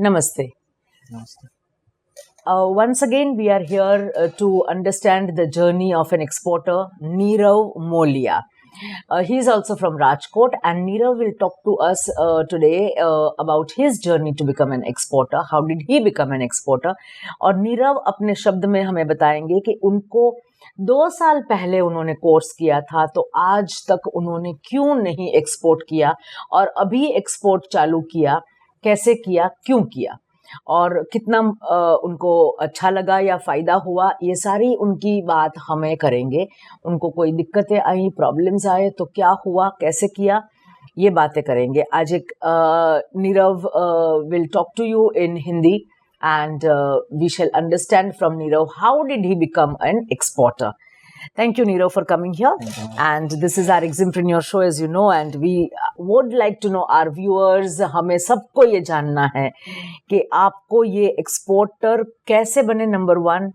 Namaste. Namaste. Once again, we are here to understand the journey of an exporter, Nirav Molia. He is also from Rajkot, and Nirav will talk to us today about his journey to become an exporter. How did he become an exporter? और नीरव अपने शब्द में हमें बताएंगे कि उनको 2 साल पहले उन्होंने कोर्स किया था, तो आज तक उन्होंने क्यों नहीं एक्सपोर्ट किया और अभी एक्सपोर्ट चालू किया, कैसे किया, क्यों किया और कितना उनको अच्छा लगा या फ़ायदा हुआ, ये सारी उनकी बात हमें करेंगे। उनको कोई दिक्कतें आई, प्रॉब्लम्स आए तो क्या हुआ, कैसे किया, ये बातें करेंगे। आज एक Neerav will talk to you in Hindi and we shall understand from Nirav how did he become an exporter. Thank you, Nirav, for coming here. And this is our Exmpreneur show, as you know, and we would like to know our viewers, हमें सबको ये जानना है कि आपको ये exporter कैसे बने, number one.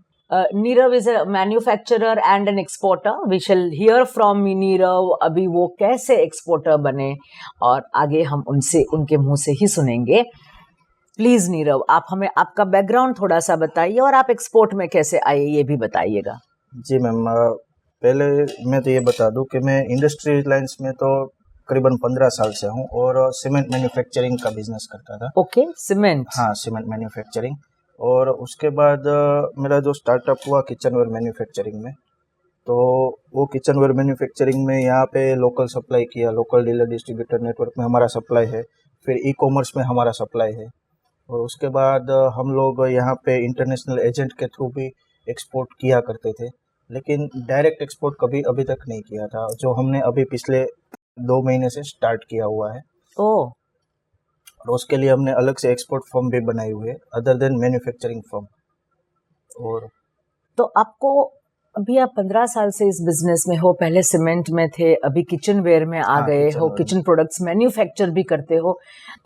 Nirav is a manufacturer and an exporter. We shall hear from Nirav अभी वो कैसे एक्सपोर्टर बने और आगे हम उनके मुंह से ही सुनेंगे. प्लीज नीरव, आप हमें आपका बैकग्राउंड थोड़ा सा बताइए और आप एक्सपोर्ट में कैसे आए ये भी बताइएगा. जी मैम, पहले मैं तो ये बता दूं कि मैं इंडस्ट्री लाइंस में तो करीबन 15 साल से हूं और सीमेंट मैन्युफैक्चरिंग का बिजनेस करता था. Okay, cement. हाँ, सीमेंट मैन्युफैक्चरिंग. और उसके बाद मेरा जो स्टार्टअप हुआ किचनवेयर मैन्युफैक्चरिंग में, तो वो किचनवेयर मैन्युफैक्चरिंग में यहाँ पे लोकल सप्लाई किया, लोकल डीलर डिस्ट्रीब्यूटर नेटवर्क में हमारा सप्लाई है, फिर ई कॉमर्स में हमारा सप्लाई है. और उसके बाद हम लोग यहाँ पे इंटरनेशनल एजेंट के थ्रू भी एक्सपोर्ट किया करते थे, लेकिन डायरेक्ट एक्सपोर्ट कभी अभी तक नहीं किया था, जो हमने अभी पिछले 2 महीने से स्टार्ट किया हुआ है. और उसके लिए हमने अलग से एक्सपोर्ट फर्म भी बनाई हुई है अदर देन मैन्युफैक्चरिंग फर्म. और तो आपको अभी आप 15 साल से इस बिजनेस में हो, पहले सीमेंट में थे, अभी किचन वेयर में आ गए हो, किचन प्रोडक्ट्स मैन्युफैक्चर भी करते हो,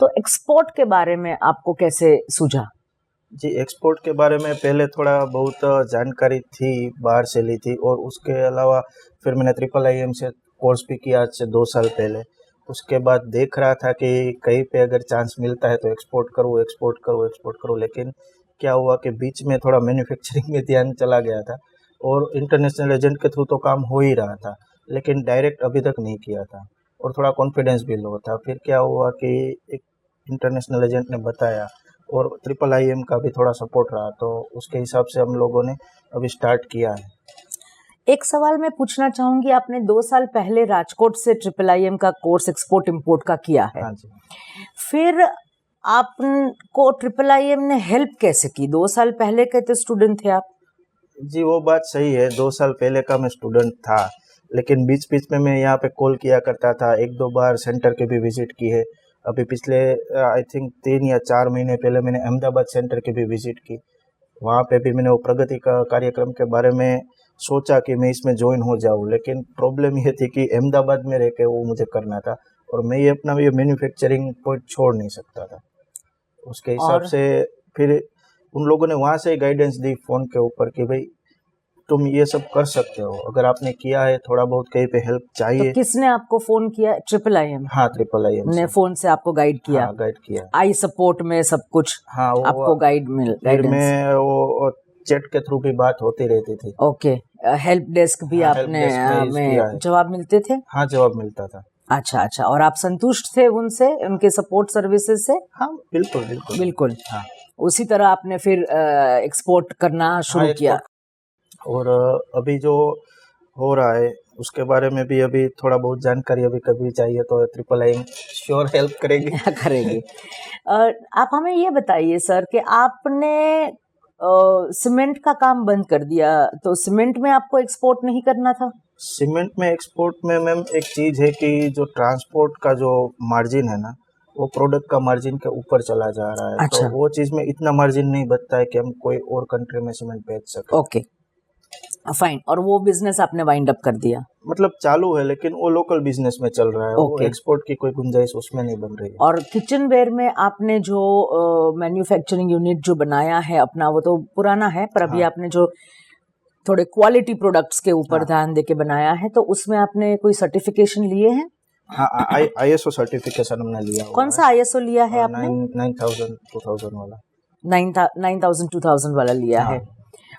तो एक्सपोर्ट के बारे में आपको कैसे सूझा? जी, एक्सपोर्ट के बारे में पहले थोड़ा बहुत जानकारी थी, बाहर से ली थी, और उसके अलावा फिर मैंने IIIM से कोर्स भी किया आज से 2 साल पहले. उसके बाद देख रहा था कि कहीं पे अगर चांस मिलता है तो एक्सपोर्ट करूँ. लेकिन क्या हुआ कि बीच में थोड़ा मैन्युफैक्चरिंग में ध्यान चला गया था और इंटरनेशनल एजेंट के थ्रू तो काम हो ही रहा था, लेकिन डायरेक्ट अभी तक नहीं किया था और थोड़ा कॉन्फिडेंस भी लो था. फिर क्या हुआ कि एक इंटरनेशनल एजेंट ने बताया और IIIM का भी थोड़ा सपोर्ट रहा, तो उसके हिसाब से हम लोगों ने अभी स्टार्ट किया है. एक सवाल मैं पूछना चाहूंगी, आपने 2 साल पहले राजकोट से IIIM का कोर्स एक्सपोर्ट इंपोर्ट का किया है. हाँ जी. फिर आपको IIIM ने हेल्प कैसे की? 2 साल पहले के तो स्टूडेंट थे आप. जी, वो बात सही है, 2 साल पहले का मैं स्टूडेंट था, लेकिन बीच बीच में मैं यहाँ पे कॉल किया करता था. 1-2 बार सेंटर के भी विजिट की है. अभी पिछले आई थिंक 3 या 4 महीने पहले मैंने अहमदाबाद सेंटर की भी विजिट की. वहाँ पे भी मैंने वो प्रगति का कार्यक्रम के बारे में सोचा कि मैं इसमें ज्वाइन हो जाऊँ, लेकिन प्रॉब्लम ये थी कि अहमदाबाद में रह के वो मुझे करना था और मैं ये अपना ये मैन्युफैक्चरिंग पॉइंट छोड़ नहीं सकता था. उसके हिसाब से फिर उन लोगों ने वहाँ से गाइडेंस दी फ़ोन के ऊपर कि भाई तुम ये सब कर सकते हो, अगर आपने किया है, थोड़ा बहुत कहीं पे हेल्प चाहिए. तो किसने आपको फोन किया? IIIM. हाँ, IIIM ने फोन से आपको गाइड किया. हाँ, गाइड किया. आई सपोर्ट में सब कुछ. हाँ, वो आपको गाइड फिर में वो चैट के थ्रू भी बात होती रहती थी. ओके, हेल्प डेस्क भी आपने में जवाब मिलते थे? हाँ, जवाब मिलता था. अच्छा. और आप संतुष्ट थे उनसे, उनके सपोर्ट सर्विसेज से? हाँ, बिल्कुल. हाँ. उसी तरह आपने फिर एक्सपोर्ट करना शुरू किया. और अभी जो हो रहा है उसके बारे में भी अभी थोड़ा बहुत जानकारी अभी कभी चाहिए तो IIIM श्योर हेल्प करेगी. आप हमें ये बताइए सर कि आपने सीमेंट का काम बंद कर दिया, तो सीमेंट में आपको एक्सपोर्ट नहीं करना था? सीमेंट में एक्सपोर्ट में मैम एक चीज़ है कि जो ट्रांसपोर्ट का जो मार्जिन है ना, वो प्रोडक्ट का मार्जिन के ऊपर चला जा रहा है. अच्छा. तो वो चीज़ में इतना मार्जिन नहीं बचता है कि हम कोई और कंट्री में सीमेंट बेच सके. Okay, fine. और वो बिजनेस आपने वाइंड अप कर दिया? मतलब चालू है, लेकिन वो लोकल बिजनेस में चल रहा है. वो एक्सपोर्ट की कोई गुंजाइश उसमें नहीं बन रही है. और किचन वेयर में आपने जो मैन्युफैक्चरिंग यूनिट जो बनाया है अपना, वो तो पुराना है, पर अभी आपने जो थोड़े क्वालिटी प्रोडक्ट्स के ऊपर ध्यान देके बनाया है, तो उसमें आपने कोई सर्टिफिकेशन लिए हैं? हाँ ISO सर्टिफिकेशन हमने लिया हुआ कौन सा ISO लिया है आपने? 9000 2000 वाला। 9000 2000 वाला लिया हाँ। है।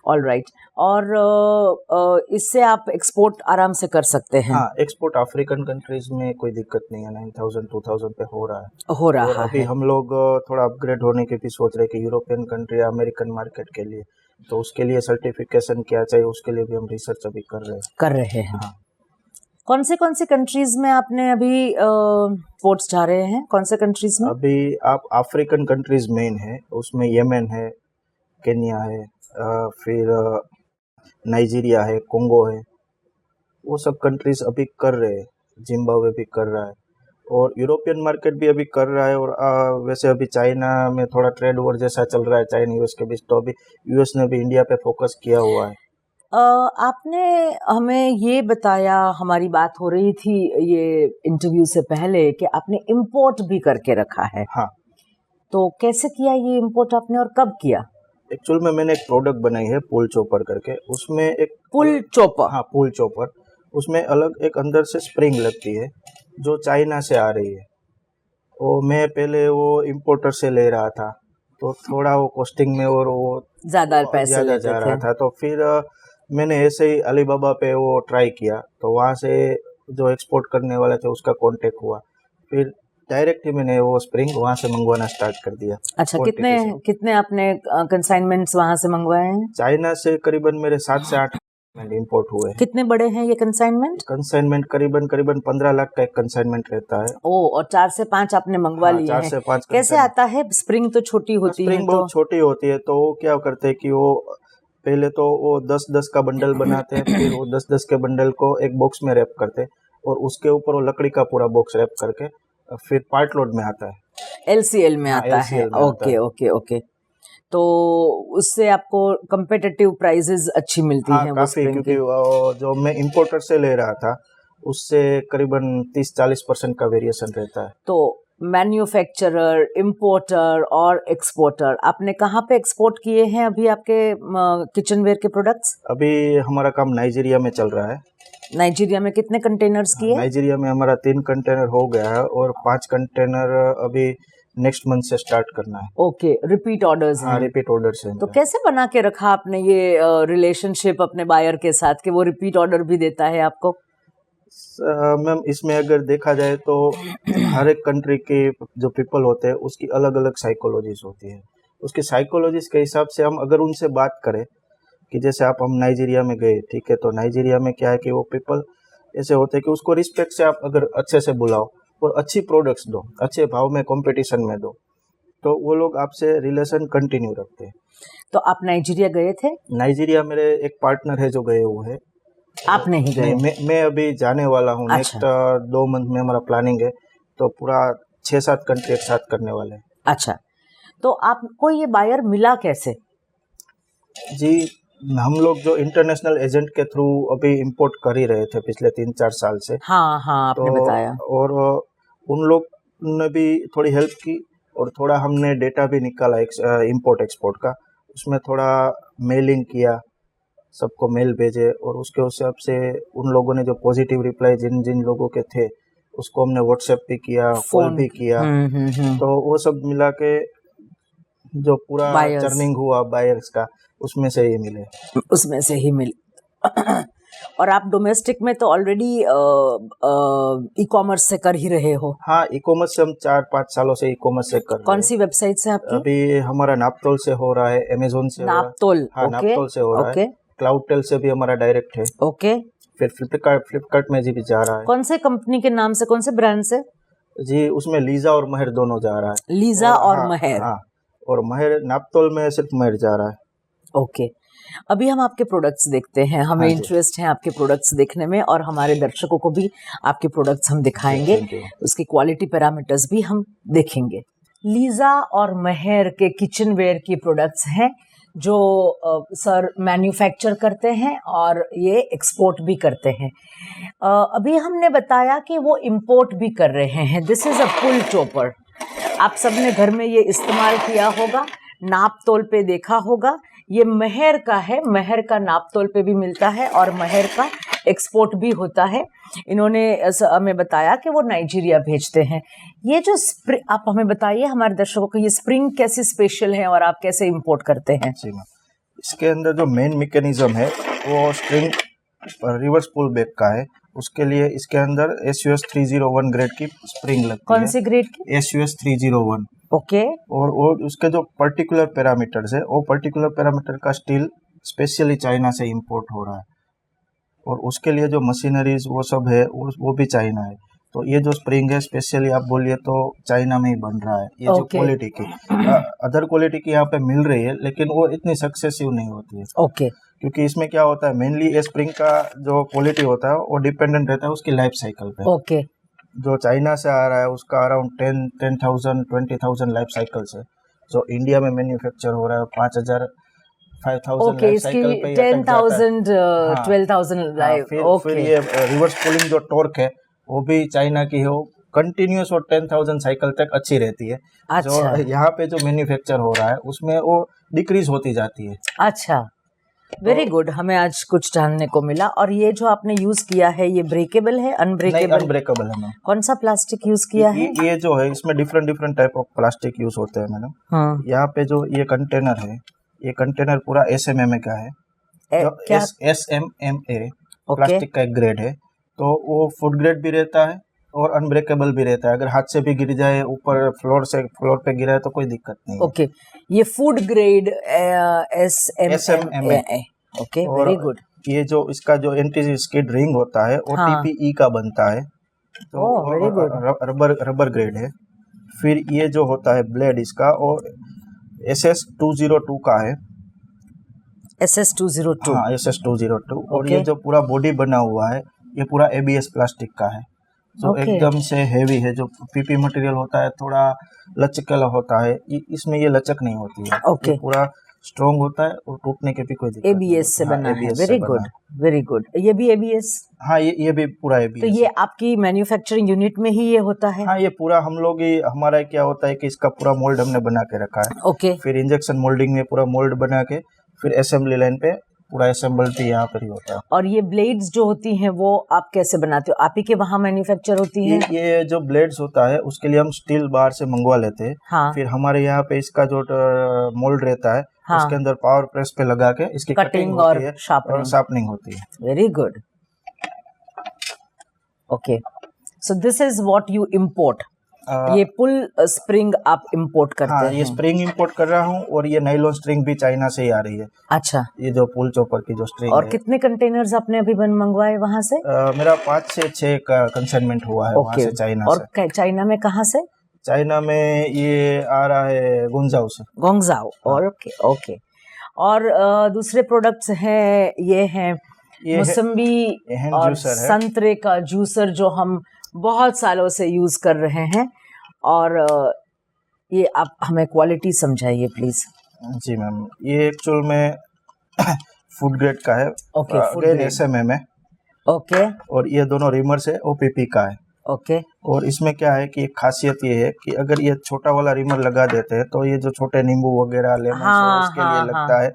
All right. और इससे आप एक्सपोर्ट आराम से कर सकते हैं। हाँ, एक्सपोर्ट अफ्रीकन कंट्रीज में कोई दिक्कत नहीं है, 9000 2000 पे हो रहा है। हो और रहा अभी है। हम लोग थोड़ा अपग्रेड होने की भी सोच रहे हैं कि यूरोपियन कंट्री या अमेरिकन मार्केट के लिए, तो उसके लिए सर्टिफिकेशन क्या चाहिए उसके लिए भी हम रिसर्च अभी कर रहे हैं। हाँ। कौन से कंट्रीज में आपने अभी पोर्ट्स जा रहे हैं? कौन से कंट्रीज में? अभी आप अफ्रीकन कंट्रीज मेन है, उसमें यमन है, केन्या है, फिर नाइजीरिया है, कोंगो है, वो सब कंट्रीज अभी कर रहे हैं। जिम्बाब्वे भी कर रहा है और यूरोपियन मार्केट भी अभी कर रहा है। और वैसे अभी चाइना में थोड़ा ट्रेड वॉर जैसा चल रहा है चाइना यूएस के बीच, तो अभी यूएस ने भी इंडिया पे फोकस किया हुआ है। आपने हमें ये बताया, हमारी बात हो रही थी ये इंटरव्यू से पहले, कि आपने इंपोर्ट भी करके रखा है। हाँ। तो कैसे किया ये इंपोर्ट आपने और कब किया? एक्चुअल में मैंने एक प्रोडक्ट बनाई है पुल चॉपर करके, उसमें एक पुल चॉपर। हाँ, पुल चॉपर। उसमें अलग एक अंदर से स्प्रिंग लगती है जो चाइना से आ रही है। वो मैं पहले वो इम्पोर्टर से ले रहा था, तो थोड़ा वो कॉस्टिंग में और वो ज्यादा पैसे ज़्यादा लेते जा रहा थे। था। तो फिर मैंने ऐसे ही अलीबाबा पे वो ट्राई किया, तो वहाँ से जो एक्सपोर्ट करने वाले थे उसका कांटेक्ट हुआ, फिर डायरेक्ट ही मैंने वो स्प्रिंग वहाँ से मंगवाना स्टार्ट कर दिया। अच्छा, कितने आपने कंसाइनमेंट्स वहाँ से मंगवाए हैं? चाइना से करीबन मेरे 7 से 8 इंपोर्ट हुए हैं। कितने बड़े हैं ये कंसाइनमेंट? कंसाइनमेंट करीबन 15 लाख का एक कंसाइनमेंट रहता है। ओ, और 4 से 5 आपने मंगवा लिए 4 हैं। से 5 कैसे आता है? स्प्रिंग तो छोटी होती है। स्प्रिंग बहुत छोटी होती है, तो वो क्या करते हैं कि वो पहले तो वो 10-10 का बंडल बनाते हैं, फिर वो 10-10 के बंडल को एक बॉक्स में रैप करते हैं और उसके ऊपर वो लकड़ी का पूरा बॉक्स रैप करके फिर पार्ट लोड में आता है, LCL में आता है। LCL में आता है। ओके। तो उससे आपको कंपेटिटिव प्राइसेस अच्छी मिलती हैं वो काफी, स्प्रिंग क्योंकि की। जो मैं इंपोर्टर से ले रहा था उससे करीबन 30-40% का वेरिएशन रहता है। तो मैन्युफैक्चरर, इंपोर्टर और एक्सपोर्टर, आपने कहाँ पे एक्सपोर्ट किए हैं अभी आपके किचनवेयर के प्रोडक्ट्स? अभी हमारा काम नाइजीरिया में चल रहा है। नाइजीरिया में कितने कंटेनर्स किए? नाइजीरिया में हमारा 3 कंटेनर हो गया है और 5 कंटेनर अभी नेक्स्ट मंथ से स्टार्ट करना है। ओके, रिपीट ऑर्डर्स हैं। रिपीट ऑर्डर्स हैं। तो कैसे बना के रखा आपने ये रिलेशनशिप अपने बायर के साथ कि वो रिपीट ऑर्डर भी देता है आपको? मैम, इसमें अगर देखा जाए तो हर एक कंट्री के जो पीपल होते हैं उसकी अलग अलग साइकोलॉजीज होती है। उसकी साइकोलॉजीज के हिसाब से हम अगर उनसे बात करें कि जैसे हम नाइजीरिया में गए, ठीक है, तो नाइजीरिया में क्या है कि वो पीपल ऐसे होते हैं कि उसको रिस्पेक्ट से आप अगर अच्छे से बुलाओ और अच्छी प्रोडक्ट्स दो, अच्छे भाव में कंपटीशन में दो, तो वो लोग आपसे रिलेशन कंटिन्यू रखते हैं। तो आप नाइजीरिया गए थे? नाइजीरिया मेरे एक पार्टनर है जो गए हुए हैं। आप नहीं गए? मैं अभी जाने वाला हूँ। अच्छा। नेक्स्ट 2 मंथ में हमारा प्लानिंग है, तो पूरा 6-7 कंट्री एक साथ करने वाले हैं। अच्छा, तो आपको ये बायर मिला कैसे? जी, हम लोग जो इंटरनेशनल एजेंट के थ्रू अभी इंपोर्ट कर ही रहे थे पिछले 3-4 साल से। हाँ आपने बताया। और उन लोग ने भी थोड़ी हेल्प की और थोड़ा हमने डेटा भी निकाला इंपोर्ट एक्सपोर्ट का। उसमें थोड़ा मेलिंग किया, सबको मेल भेजे और उसके हिसाब से उन लोगों ने जो पॉजिटिव रिप्लाई जिन जिन लोगों के थे उसको हमने व्हाट्सएप भी किया, कॉल भी किया। तो वो सब मिला के जो पूरा चर्निंग हुआ बायर्स का, उसमें से ही मिले। और आप डोमेस्टिक में तो ऑलरेडी ई कॉमर्स से कर ही रहे हो? हाँ, ई कॉमर्स से हम 4-5 सालों से ई कॉमर्स से कर रहे हैं। कौन सी वेबसाइट से आपकी? अभी हमारा नापतोल से हो रहा है, अमेजोन से नापतोल? हाँ, नापतोल से हो रहा है। क्लाउडटेल से भी हमारा डायरेक्ट है। ओके। फिर फ्लिपकार्ट में भी जा रहा है। कौन से कंपनी के नाम से, कौन से ब्रांड से? जी, उसमें लीजा और महर दोनों जा रहा है। लीजा और महर? हाँ, और महर नापतोल में सिर्फ महर जा रहा है। ओके, अभी हम आपके प्रोडक्ट्स देखते हैं। हमें इंटरेस्ट है आपके प्रोडक्ट्स देखने में और हमारे दर्शकों को भी आपके प्रोडक्ट्स हम दिखाएंगे, उसकी क्वालिटी पैरामीटर्स भी हम देखेंगे। लीजा और महर के किचनवेयर की प्रोडक्ट्स हैं जो सर मैन्युफैक्चर करते हैं और ये एक्सपोर्ट भी करते हैं। अभी हमने बताया कि वो इंपोर्ट भी कर रहे हैं। This is a pull chopper. आप सबने घर में ये इस्तेमाल किया होगा, नाप तोल पे देखा होगा। ये महर का है, महर का नापतोल पे भी मिलता है और महर का एक्सपोर्ट भी होता है। इन्होंने हमें बताया कि वो नाइजीरिया भेजते हैं। ये जो आप हमें बताइए हमारे दर्शकों को, ये स्प्रिंग कैसी स्पेशल है और आप कैसे इंपोर्ट करते हैं? जी मैम, इसके अंदर जो मेन मैकेनिज्म है वो स्ट्रिंग रिवर्स पुल बैक का है। उसके लिए इसके अंदर SUS 301 ग्रेड की स्प्रिंग लगती है। कौन सी ग्रेड की? SUS 301। ओके। और उसके जो पर्टिकुलर पैरामीटर्स है, वो पर्टिकुलर पैरामीटर का स्टील स्पेशली चाइना से इंपोर्ट हो रहा है, और उसके लिए जो मशीनरीज वो सब है वो भी चाइना है। तो ये जो स्प्रिंग है स्पेशली आप बोलिए तो चाइना में ही बन रहा है। ये जो क्वालिटी की अदर क्वालिटी की यहाँ पे मिल रही है, लेकिन वो इतनी सक्सेसिव नहीं होती है। ओके। क्योंकि इसमें क्या होता है, मेनली ये स्प्रिंग का जो क्वालिटी होता है वो डिपेंडेंट रहता है उसकी लाइफ साइकिल पे। ओके। जो चाइना से आ रहा है उसका अराउंड 10,000 20,000 लाइफ साइकिल्स है। जो इंडिया में मैन्युफैक्चर हो रहा है 5,000 5,000 लाइफ साइकिल पे 10,000 12,000 लाइफ। फिर ये रिवर्स पुलिंग जो टॉर्क है वो भी चाइना की है, वो कंटिन्यूस और 10,000 साइकिल तक अच्छी रहती है। अच्छा। जो यहाँ पे जो मैन्युफैक्चर हो रहा है उसमें वो डिक्रीज होती जाती है। अच्छा, वेरी गुड। हमें आज कुछ जानने को मिला। और ये जो आपने यूज किया है ये ब्रेकेबल है, अनब्रेकेबल? अनब्रेकेबल है मैम। कौन सा प्लास्टिक यूज किया है? ये जो है इसमें different type of plastic use होते हैं मैडम। हाँ। यहाँ पे जो ये कंटेनर है, ये कंटेनर पूरा SMMA का है। क्या? SMMA प्लास्टिक का एक ग्रेड है। तो वो फूड ग्रेड भी रहता है और अनब्रेकेबल भी रहता है। अगर हाथ से भी गिर जाए, ऊपर फ्लोर पे गिरा है तो कोई दिक्कत नहीं है। ओके, ये food grade SMMA। Okay, very good. ये जो इसका जो एंटी स्किड रिंग होता है वो TPE का बनता है, तो वेरी गुड। रबर ग्रेड है। फिर ये जो होता है ब्लेड इसका वो SS202 का है। SS202। हाँ, SS202। और ये जो पूरा बॉडी बना हुआ है ये पूरा ABS प्लास्टिक का है, जो एकदम से हैवी है। जो PP मटेरियल होता है थोड़ा लचकीला होता है, इसमें ये लचक नहीं होती है। ये पूरा स्ट्रॉन्ग होता है और टूटने के भी कोई दिक्कत नहीं। ABS से बना है। Very good, very good. ये भी ABS? हाँ, ये भी पूरा ABS। तो ये आपकी मैन्युफैक्चरिंग यूनिट में ही ये होता है? हाँ, ये पूरा हम लोग ही, हमारा क्या होता है कि इसका पूरा मोल्ड हमने बना के रखा है। ओके। फिर इंजेक्शन मोल्डिंग में पूरा मोल्ड बना के फिर असेंबली लाइन पे पूरा असेंबल भी यहाँ पर ही होता है। और ये ब्लेड्स जो होती हैं वो आप कैसे बनाते हो? आप ही के वहाँ मैन्युफैक्चर होती है? ये जो ब्लेड्स होता है उसके लिए हम स्टील बाहर से मंगवा लेते हैं। हाँ। फिर हमारे यहाँ पे इसका जो मोल्ड रहता है, हाँ, उसके अंदर पावर प्रेस पे लगा के इसकी कटिंग होती है और शार्पनिंग होती है। Very good. Okay, so this is what you import. ये पुल स्प्रिंग आप इंपोर्ट करते हैं? ये स्प्रिंग इंपोर्ट कर रहा हूँ और ये नाइलॉन स्ट्रिंग भी चाइना से ही आ रही है। अच्छा। ये जो पुल चॉपर की जो स्ट्रिंग और कितने कंटेनर्स आपने अभी मंगवाए वहाँ से? मेरा 5 से 6 का कंसाइनमेंट हुआ है वहाँ से, चाइना से। और चाइना में कहाँ से? चाइना में ये आ रहा है गुंजाओ से। गुंजाओ। और ओके। और दूसरे प्रोडक्ट्स हैं, ये हैं मौसम्बी और संतरे का जूसर जो हम बहुत सालों से यूज कर रहे हैं। और ये आप हमें क्वालिटी समझाइए प्लीज। जी मैम, ये एक्चुअल में फूड ग्रेड का है। Okay, food grade SMMA। Okay. और ये दोनों रिमर्स है OPP का है। ओके। और इसमें क्या है कि एक खासियत ये है कि अगर ये छोटा वाला रिमर लगा देते हैं तो ये जो छोटे नींबू वगैरह लेमन उसके लिए लगता है।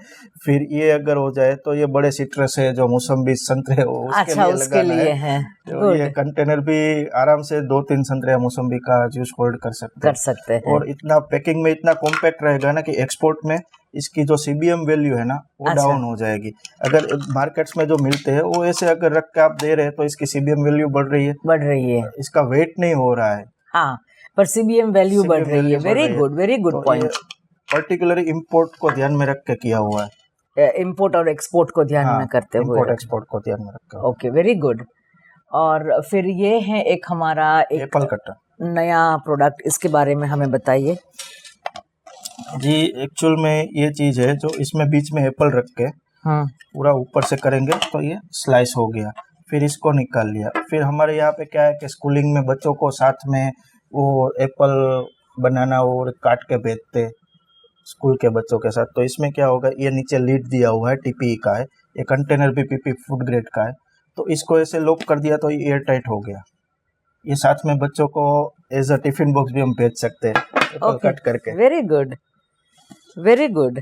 फिर ये अगर हो जाए तो ये बड़े सिट्रस है जो मौसम्बी संतरे उसके लिए है। तो ये कंटेनर भी आराम से 2-3 संतरे या मौसम्बी का जूस होल्ड कर सकते हैं। और इतना पैकिंग में इतना कॉम्पैक्ट रहेगा ना कि एक्सपोर्ट में इसकी जो CBM वैल्यू है ना वो डाउन हो जाएगी। अगर मार्केट्स में जो मिलते हैं वो ऐसे अगर रख के आप दे रहे हैं तो इसकी CBM वैल्यू बढ़ रही है, इसका वेट नहीं हो रहा है। हाँ, पर CBM वैल्यू बढ़ रही है। Very good point. Particularly import को ध्यान में रख के किया हुआ है। इंपोर्ट और एक्सपोर्ट को ध्यान में करते हुए। इंपोर्ट एक्सपोर्ट को ध्यान में रख के। Okay, very good. और फिर ये है एक हमारा एप्पल कटर नया प्रोडक्ट, इसके बारे में हमें बताइए। जी, एक्चुअल में ये चीज है जो इसमें बीच में एप्पल रख के पूरा ऊपर से करेंगे तो ये स्लाइस हो गया। फिर इसको निकाल लिया। फिर हमारे यहाँ पे क्या है कि स्कूलिंग में बच्चों को साथ में वो एप्पल बनाना और काट के भेजते स्कूल के बच्चों के साथ। तो इसमें क्या होगा, ये नीचे लीड दिया हुआ है, TPE का है। ये कंटेनर भी PP फूड ग्रेड का है। तो इसको ऐसे लॉक कर दिया तो ये एयर टाइट हो गया। ये साथ में बच्चों को एज अ टिफिन बॉक्स भी हम भेज सकते हैं कट करके। Very good, very good.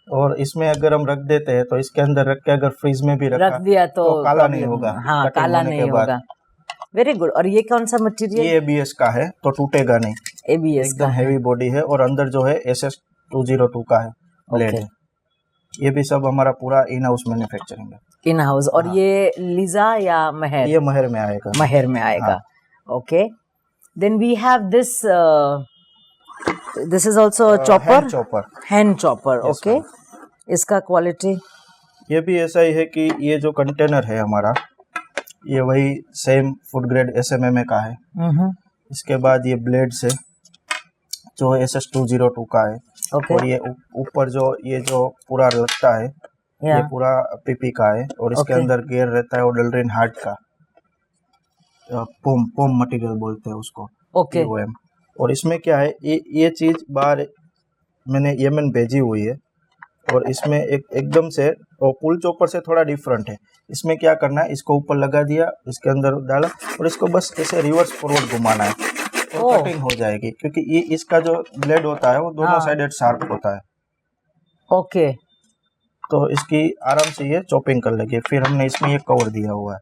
और इसमें अगर हम रख देते हैं तो इसके अंदर रख के अगर फ्रीज में भी रख दिया तो काला problem नहीं होगा। हाँ, कटिंग काला होने नहीं के बाद। होगा। Very good. और ये कौन सा मटेरियल? ये ABS का है तो टूटेगा नहीं, ABS का एकदम है। हेवी बॉडी है और अंदर जो है SS202 का है ब्लेड Okay. है। ये भी सब हमारा पूरा इन हाउस मैन्युफैक्चरिंग है। In house. और हाँ। ये लीजा या महर? ये महर में आएगा। महर में आएगा। Okay. Then we have this is also chopper, hand chopper. Hand chopper. Yes, okay. इसका क्वालिटी? ये भी ऐसा ही है कि ये जो कंटेनर है हमारा, ये वही सेम फूड ग्रेड SMMA का है। इसके बाद ये ब्लेड से जो SS202 का है। ओके। और ये ऊपर जो ये जो पूरा लगता है ये पूरा PP का है। और इसके Okay. अंदर गेयर रहता है ओडलरिन हार्ट का, पोम मटेरियल बोलते हैं उसको। ओके। POM। और इसमें क्या है, ये चीज बाहर मैंने यमन भेजी हुई है और इसमें एकदम से और पुल चॉपर से थोड़ा डिफरेंट है। इसमें क्या करना है, इसको ऊपर लगा दिया, इसके अंदर डाला और इसको बस ऐसे रिवर्स फॉरवर्ड घुमाना है तो कटिंग हो जाएगी। क्योंकि ये इसका जो ब्लेड होता है वो दोनों साइडेड शार्प होता है। ओके। तो इसकी आराम से ये चॉपिंग कर लेगी। फिर हमने इसमें ये कवर दिया हुआ है,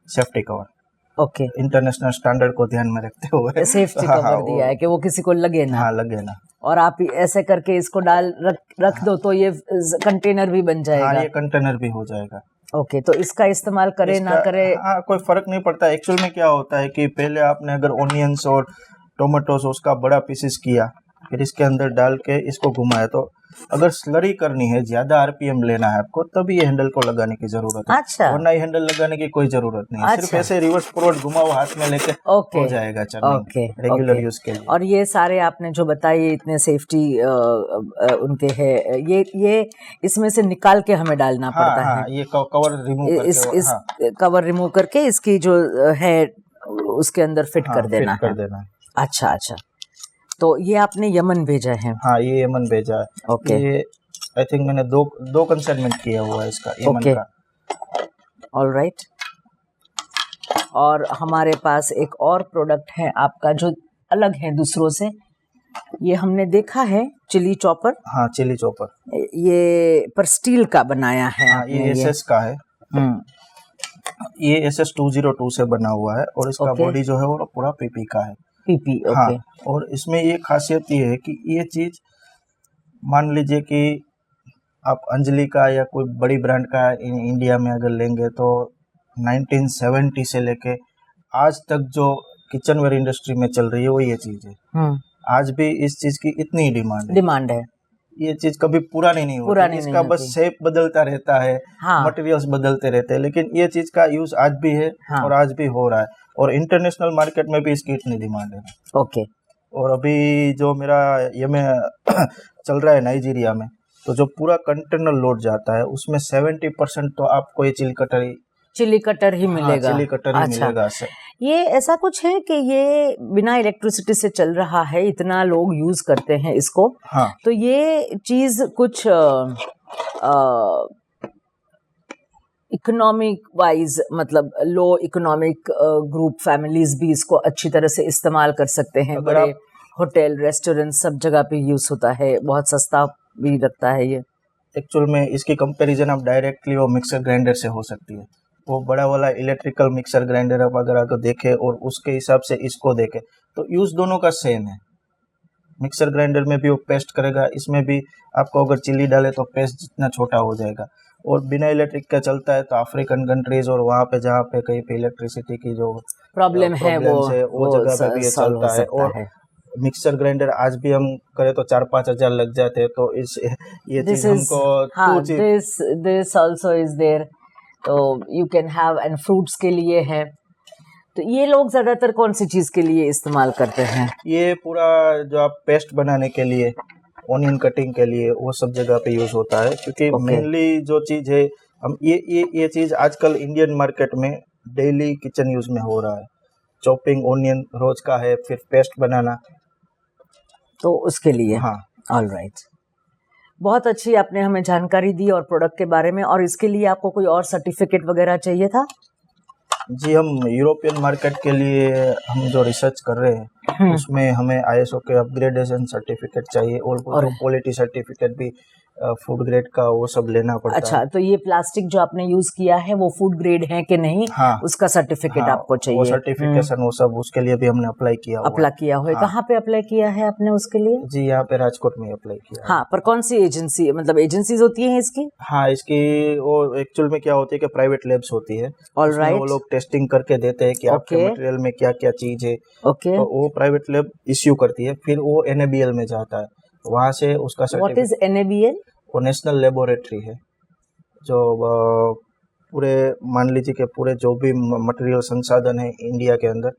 safety cover. Okay. International standard को ध्यान में रखते हुए सेफ्टी कवर दिया है कि वो किसी को लगे ना। हाँ, लगे ना। और आप ऐसे करके इसको डाल रख दो तो ये कंटेनर भी बन जाएगा। हाँ, ये कंटेनर भी हो जाएगा। ओके। तो इसका इस्तेमाल करे ना करे, हाँ, कोई फर्क नहीं पड़ता। एक्चुअल में क्या होता है कि पहले आपने अगर ऑनियंस और टोमेटोस उसका बड़ा पीसेस किया, फिर इसके अंदर डाल के इसको घुमाया, तो अगर स्लरी करनी है, ज्यादा RPM लेना है आपको, तभी ये हैंडल को लगाने की जरूरत है। अच्छा। वरना ये हैंडल लगाने की कोई जरूरत नहीं है। अच्छा। सिर्फ ऐसे रिवर्स फॉरवर्ड घुमाओ हाथ में लेके ओके। हो जाएगा चटनी रेगुलर यूज के लिए। और ये सारे आपने जो बताए इतने सेफ्टी उनके है, ये इसमें से निकाल के हमें डालना पड़ता है। ये कवर रिमूव करके, कवर रिमूव करके इसकी जो है उसके अंदर फिट कर देना है। अच्छा अच्छा। तो ये आपने यमन भेजा है? हाँ, ये यमन भेजा है। ओके। ये आई थिंक मैंने दो कंसाइनमेंट किया हुआ है इसका, यमन का। ऑलराइट। और हमारे पास एक और प्रोडक्ट है आपका जो अलग है दूसरों से। ये हमने देखा है चिली चॉपर। हाँ, चिली चॉपर। ये पर स्टील का बनाया है। हाँ, ये SS का है। ये SS202 से बना हुआ है और इसका बॉडी जो है वो पूरा PP का है। PP। हाँ। और इसमें ये खासियत ये है कि ये चीज मान लीजिए कि आप अंजलि का या कोई बड़ी ब्रांड का इंडिया में अगर लेंगे तो 1970 से लेके आज तक जो किचनवेयर इंडस्ट्री में चल रही है वो ये चीज है। आज भी इस चीज की इतनी डिमांड है। ये चीज कभी पुरानी नहीं होती। इसका बस शेप बदलता रहता है। हाँ। मटेरियल्स बदलते रहते हैं, लेकिन ये चीज का यूज आज भी है। हाँ। और आज भी हो रहा है और इंटरनेशनल मार्केट में भी इसकी इतनी डिमांड है। ओके। और अभी जो मेरा ये में चल रहा है नाइजीरिया में, तो जो पूरा कंटेनर लोड जाता है उसमें 70% तो आपको ये चिली कटर ही मिलेगा। चिली कटर ही मिलेगा। ये ऐसा कुछ है कि ये बिना इलेक्ट्रिसिटी से चल रहा है, इतना लोग यूज करते हैं इसको। हाँ। तो ये चीज कुछ इकोनॉमिक वाइज, मतलब लो इकोनॉमिक ग्रुप फैमिलीज भी इसको अच्छी तरह से इस्तेमाल कर सकते हैं। बड़े होटल रेस्टोरेंट सब जगह पे यूज होता है, बहुत सस्ता भी लगता है ये। एक्चुअल में इसकी कंपैरिजन आप डायरेक्टली वो मिक्सर ग्राइंडर से हो सकती है। वो बड़ा वाला इलेक्ट्रिकल मिक्सर ग्राइंडर आप अगर आपको देखे और उसके हिसाब से इसको देखे तो यूज दोनों का सेम है। मिक्सर ग्राइंडर में भी वो पेस्ट करेगा, इसमें भी आपको अगर चिली डाले तो पेस्ट जितना छोटा हो जाएगा। और बिना इलेक्ट्रिक का चलता है तो अफ्रीकन कंट्रीज और वहाँ पे जहाँ पे कहीं पे इलेक्ट्रिसिटी की जो प्रॉब्लम है वो जगह पे भी ये चलता है। और मिक्सर ग्राइंडर आज भी हम करें तो 4-5 हजार लग जाते हैं। तो ये चीज हमको दिस आल्सो इज देयर, तो you can have. And fruits के लिए है। तो ये लोग ज्यादातर कौन सी चीज के लिए इस्तेमाल करते हैं? ये पूरा जो आप पेस्ट बनाने के लिए, ऑनियन कटिंग के लिए, वो सब जगह पे यूज होता है। क्योंकि मेनली जो चीज है हम ये चीज आजकल इंडियन मार्केट में डेली किचन यूज में हो रहा है। चॉपिंग ऑनियन रोज का है, फिर पेस्ट बनाना, तो उसके लिए। हाँ। ऑलराइट। बहुत अच्छी आपने हमें जानकारी दी और प्रोडक्ट के बारे में। और इसके लिए आपको कोई और सर्टिफिकेट वगैरह चाहिए था? जी, हम यूरोपियन मार्केट के लिए हम जो रिसर्च कर रहे हैं उसमें हमें ISO के अपग्रेडेशन सर्टिफिकेट चाहिए और क्वालिटी सर्टिफिकेट भी फूड ग्रेड का वो सब लेना पड़ता अच्छा, है। तो ये प्लास्टिक जो आपने यूज किया है वो फूड ग्रेड है कि नहीं, हाँ उसका सर्टिफिकेट हाँ, आपको चाहिए। वो सर्टिफिकेशन वो सब उसके लिए भी हमने अप्लाई किया हुआ अप्लाई किया हुआ है। हाँ। कहाँ पे अप्लाई किया है आपने उसके लिए? जी यहाँ पे राजकोट में अप्लाई किया है। हाँ, पर कौन सी एजेंसी, मतलब एजेंसीज होती हैं इसकी? हाँ इसकी वो एक्चुअल में क्या होती है कि प्राइवेट लैब्स होती है, All उसमें वो right. लोग टेस्टिंग करके देते हैं कि आपके Okay. मटेरियल में क्या क्या चीज है, ओके, तो वो प्राइवेट लैब इश्यू करती है, फिर वो NABL में जाता है, वहाँ से उसका व्हाट इज सर्टिफिकेट। NABL? वो नेशनल लेबोरेटरी है जो पूरे मान लीजिए कि पूरे जो भी मटेरियल संसाधन है इंडिया के अंदर,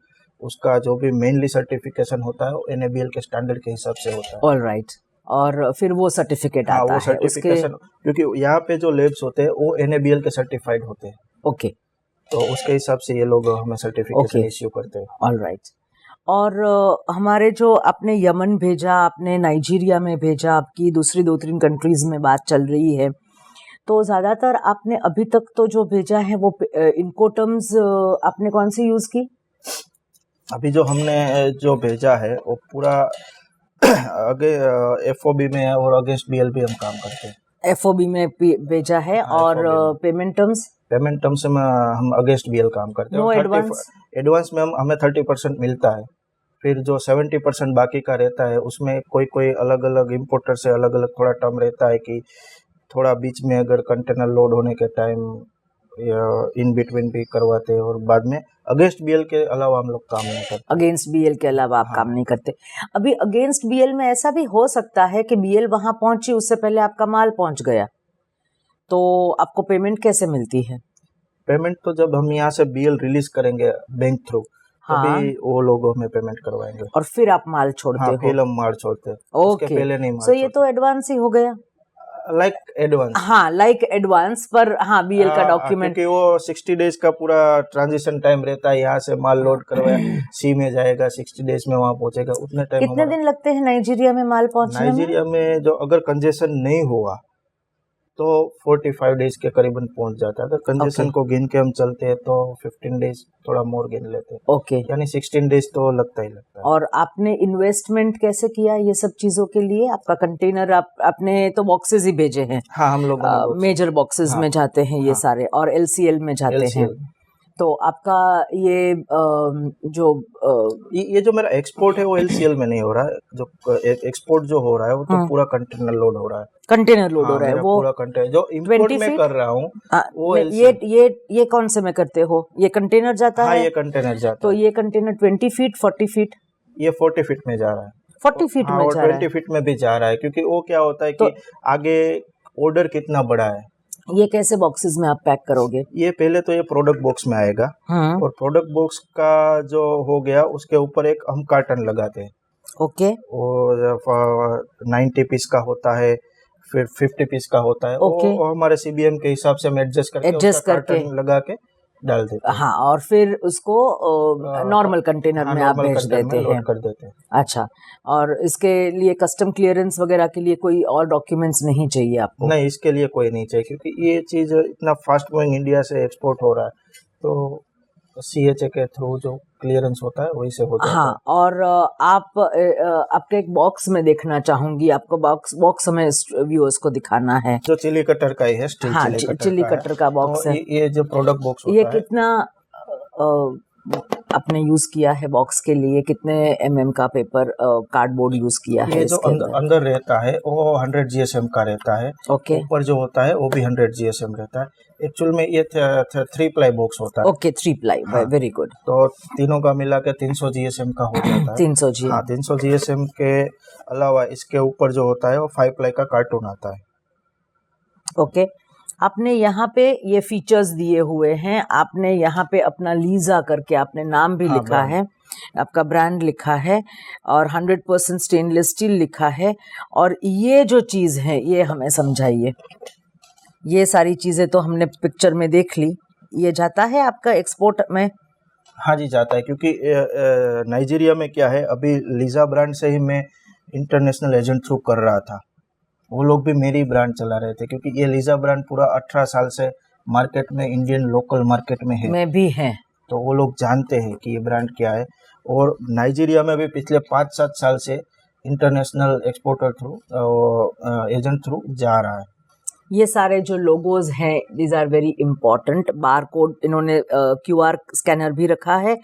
उसका जो भी मेनली सर्टिफिकेशन होता है वो NABL के स्टैंडर्ड के हिसाब से होता है। ऑल राइट, और फिर वो सर्टिफिकेट हाँ आता वो है उसके। सर्टिफिकेशन, क्योंकि यहाँ पे जो लेब्स होते हैं वो NABL के सर्टिफाइड होते हैं, ओके, तो उसके हिसाब से ये लोग हमें सर्टिफिकेशन Okay. इश्यू करते हैं। All right. और हमारे जो आपने यमन भेजा, आपने नाइजीरिया में भेजा, आपकी दूसरी 2-3 कंट्रीज में बात चल रही है, तो ज़्यादातर आपने अभी तक तो जो भेजा है वो इनकोटम्स आपने कौन सी यूज़ की? अभी जो हमने जो भेजा है वो पूरा आगे FOB में है और अगेंस्ट BL भी हम काम करते हैं। FOB में भेजा है। हाँ, और FOB में। Payment terms? पेमेंट टर्म्स में हम अगेंस्ट BL काम करते हैं। नो और एडवांस? एडवांस में हमें 30% मिलता है, फिर जो 70% बाकी का रहता है उसमें कोई कोई अलग अलग इम्पोर्टर से अलग अलग थोड़ा टर्म रहता है कि थोड़ा बीच में अगर कंटेनर लोड होने के टाइम इन बिटवीन भी करवाते हैं, और बाद में अगेंस्ट BL के अलावा हम लोग काम नहीं करते। अगेंस्ट BL के अलावा आप हाँ। काम नहीं करते। अभी अगेंस्ट BL में ऐसा भी हो सकता है कि BL वहां पहुंची, उससे पहले आपका माल पहुंच गया, तो आपको पेमेंट कैसे मिलती है? पेमेंट तो जब हम यहाँ से BL रिलीज करेंगे बैंक थ्रू, हाँ, तभी वो लोग हमें पेमेंट करवाएंगे। और फिर आप माल छोड़ते हाँ हो? फिर हम माल छोड़ते हैं, उसके ओके, पहले नहीं सो माल ये तो एडवांस ही हो गया। Like advance. हाँ, लाइक एडवांस, पर हाँ BL का डॉक्यूमेंट। क्योंकि वो 60 डेज का पूरा ट्रांजिशन टाइम रहता है, यहाँ से माल लोड करवाया सी में जाएगा, 60 डेज में वहाँ पहुंचेगा, उतने टाइम। कितने दिन लगते हैं नाइजीरिया में माल पहुंचने में? नाइजीरिया में जो अगर कंजेशन नहीं हुआ तो 45 डेज के करीबन पहुंच जाता है। अगर कंजेशन Okay. को गिन के हम चलते हैं तो 15 डेज थोड़ा मोर गिन लेते हैं, ओके, यानी 16 डेज तो लगता ही लगता है। और आपने इन्वेस्टमेंट कैसे किया ये सब चीजों के लिए? आपका कंटेनर आपने तो बॉक्सेस ही भेजे हैं, हाँ हम लोगों ने box- मेजर बॉक्सेस हाँ, में जाते हैं ये हाँ। सारे, और LCL में जाते हैं। LCL। तो आपका ये जो ये जो मेरा एक्सपोर्ट है वो LCL में नहीं हो रहा है, जो एक्सपोर्ट जो हो रहा है वो तो पूरा कंटेनर लोड हो रहा है। कंटेनर लोड हो हाँ, रहा है मेरा वो पूरा कंटेनर जो इंपोर्ट 20 में feet? कर रहा हूँ वो ये कौन से में करते हो? ये कंटेनर जाता हाँ है? ये कंटेनर जाता तो है, ये कंटेनर 20 फीट 40 फीट? ये 40 फीट में जा रहा है। 40 फीट हाँ में और जा रहा 20 फीट में भी जा रहा है, क्योंकि वो क्या होता है कि आगे ऑर्डर कितना बड़ा है। है। ये कैसे बॉक्सेस में आप पैक करोगे? ये पहले तो ये प्रोडक्ट बॉक्स में आएगा, और प्रोडक्ट बॉक्स का जो हो गया उसके ऊपर एक हम कार्टन लगाते हैं। ओके, और 90 पीस का होता है, फिर 50 पीस का होता है। ओके। वो हमारे CBM के हिसाब से हम एडजस्ट करके उसका कार्टन लगा के डाल देते हैं। हाँ, और फिर उसको नॉर्मल कंटेनर हाँ, में आप नॉर्मल भेज कंटेनर देते में लोड हैं। कर देते हैं। अच्छा, और इसके लिए कस्टम क्लियरेंस वगैरह के लिए कोई और डॉक्यूमेंट्स नहीं चाहिए आपको? नहीं, इसके लिए कोई नहीं चाहिए, क्योंकि ये चीज इतना फास्ट मूविंग इंडिया से एक्सपोर्ट हो रहा है, तो CHA के थ्रू जो क्लियरेंस होता है वही से हो जाता हाँ, और आप आपके एक बॉक्स में देखना चाहूंगी, आपको बॉक्स हमें व्यूअर्स को दिखाना है। जो चिली कटर का ही है, स्टील हाँ, चिली कटर चिली का है। कटर का बॉक्स तो है। ये जो प्रोडक्ट बॉक्स ये होता है, कितना आपने यूज किया है बॉक्स के लिए? कितने mm का पेपर कार्डबोर्ड यूज किया है ये जो इसके अंदर? अंदर रहता है वो 100 GSM का रहता है। ओके, ऊपर जो होता है वो भी 100 GSM रहता है। एक्चुअल में ये 3 प्लाई बॉक्स होता है। Okay, 3 ply, very good. तो तीनों का मिला के 300 GSM का हो जाता है। 300 जी। हाँ, 300 GSM के अलावा इसके ऊपर जो होता है वो 5 प्लाई का कार्टून आता है। ओके, आपने यहाँ पे ये फीचर्स दिए हुए हैं, आपने यहाँ पे अपना लीजा करके आपने नाम भी लिखा है, आपका ब्रांड लिखा है, और 100% स्टेनलेस स्टील लिखा है। और ये जो चीज़ है ये हमें समझाइए। ये सारी चीज़ें तो हमने पिक्चर में देख ली, ये जाता है आपका एक्सपोर्ट में? हाँ जी, जाता है, क्योंकि नाइजीरिया में क्या है, अभी लीजा ब्रांड से ही मैं इंटरनेशनल एजेंट थ्रू कर रहा था। वो लोग भी मेरी ब्रांड चला रहे थे, क्योंकि ये लीजा ब्रांड पूरा 18 साल से मार्केट में, इंडियन लोकल मार्केट में है, में भी है, तो वो लोग जानते हैं कि ये ब्रांड क्या है। और नाइजीरिया में भी पिछले 5-7 साल से international exporter through agent through जा रहा है। ये सारे जो लोगोज हैं these are very important. Bar code इन्होंने QR स्कैनर भी रखा है,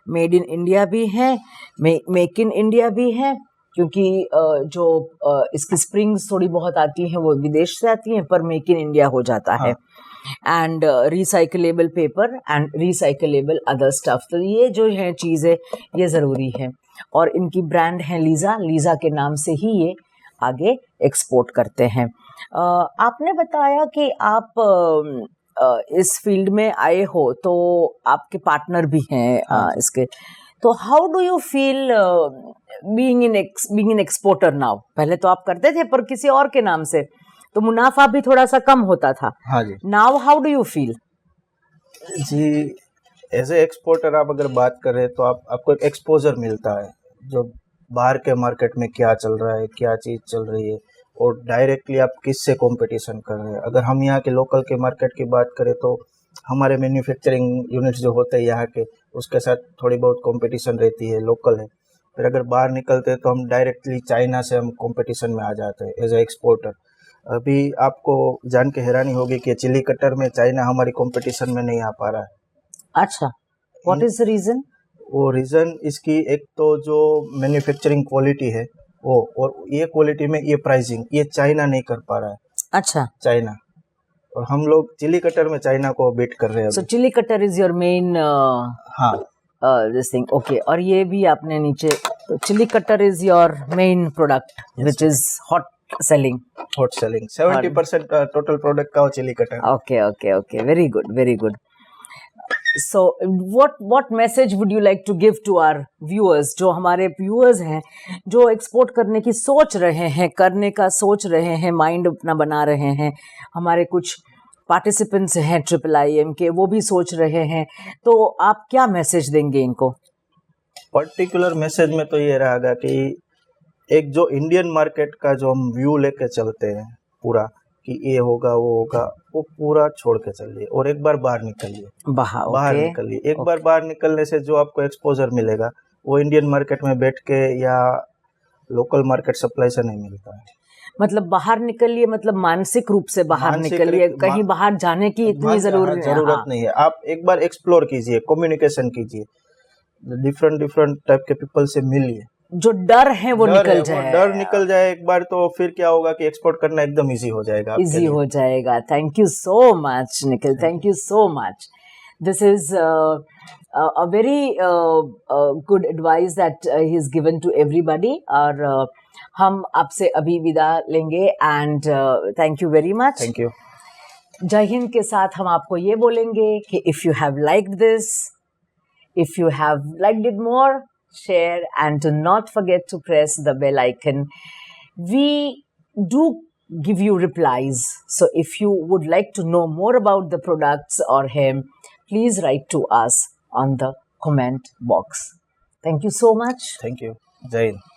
मेड इन इंडिया भी है, मेक इन इंडिया भी है, क्योंकि जो इसकी स्प्रिंग्स थोड़ी बहुत आती हैं वो विदेश से आती हैं, पर मेक इन इंडिया हो जाता है। And recyclable paper and recyclable other stuff. तो ये जो है चीज़ें ये ज़रूरी है। और इनकी ब्रांड है लीज़ा, लीज़ा के नाम से ही ये आगे एक्सपोर्ट करते हैं। आपने बताया कि आप इस फील्ड में आए हो, तो आपके पार्टनर भी हैं इसके। तो how do you feel being in exporter now? पहले तो आप करते थे पर किसी और के नाम से, तो मुनाफा भी थोड़ा सा कम होता था। हाँ जी। Now how do you feel? जी, एज ए एक्सपोर्टर आप अगर बात करें तो आपको एक एक्सपोजर मिलता है, जो बाहर के मार्केट में क्या चल रहा है, क्या चीज़ चल रही है, और डायरेक्टली आप किससे कंपटीशन कर रहे हैं। अगर हम यहाँ के लोकल के मार्केट की बात करें तो हमारे मैन्युफैक्चरिंग यूनिट्स जो होते हैं यहाँ के, उसके साथ थोड़ी बहुत कंपटीशन रहती है, लोकल है। फिर अगर बाहर निकलते हैं तो हम डायरेक्टली चाइना से हम कंपटीशन में आ जाते हैं एज ए एक्सपोर्टर। अभी आपको जान के हैरानी होगी कि चिली कटर में चाइना हमारी कंपटीशन में नहीं आ पा रहा है। अच्छा, व्हाट इज द रीजन? वो रीज़न इसकी एक तो जो मैन्युफैक्चरिंग क्वालिटी है वो, और ये क्वालिटी में ये प्राइसिंग, ये चाइना नहीं कर पा रहा है। अच्छा, चाइना, और हम लोग चिली कटर में चाइना को बीट कर रहे हैं। So chilli cutter is your main हाँ दिस थिंग, ओके। और ये भी आपने नीचे, तो chilli cutter is your main product which is hot selling. 70% total product का chilli cutter. Okay okay okay, very good very good. So what message would you like to give to our viewers, जो हमारे viewers हैं, जो export करने की सोच रहे हैं, करने का सोच रहे हैं, माइंड अपना बना रहे हैं। हमारे कुछ पार्टिसिपेंट्स हैं IIIM के, वो भी सोच रहे हैं, तो आप क्या मैसेज देंगे इनको? पर्टिकुलर मैसेज में तो ये रहेगा कि एक जो इंडियन मार्केट का जो हम व्यू लेके चलते हैं पूरा, कि ये होगा वो होगा, वो पूरा छोड़ के चलिए और एक बार बाहर निकलिए। बाहर निकलिए, एक बार बाहर निकलने से जो आपको एक्सपोजर मिलेगा वो इंडियन मार्केट में बैठ के या लोकल मार्केट सप्लाई से नहीं मिलता है। मतलब बाहर निकलिए, मतलब मानसिक रूप से बाहर निकलिए, कहीं बाहर जाने की इतनी जरूरत नहीं है। आप एक बार एक्सप्लोर कीजिए, कम्युनिकेशन कीजिए, डिफरेंट टाइप के पीपल से मिलिए, जो डर है वो निकल जाए। डर निकल जाए एक बार, तो फिर क्या होगा कि एक्सपोर्ट करना एकदम इजी हो जाएगा। इजी हो जाएगा। Thank you so much Nikhil, thank you so much. This is a very good advice that he has given to everybody। और हम आपसे अभी विदा लेंगे and thank you very much. Thank you. जय हिंद के साथ हम आपको ये बोलेंगे कि if you have liked this, if you have liked it more, share and do not forget to press the bell icon. We do give you replies, so if you would like to know more about the products or him, please write to us on the comment box. Thank you so much. Thank you. Jai Hind.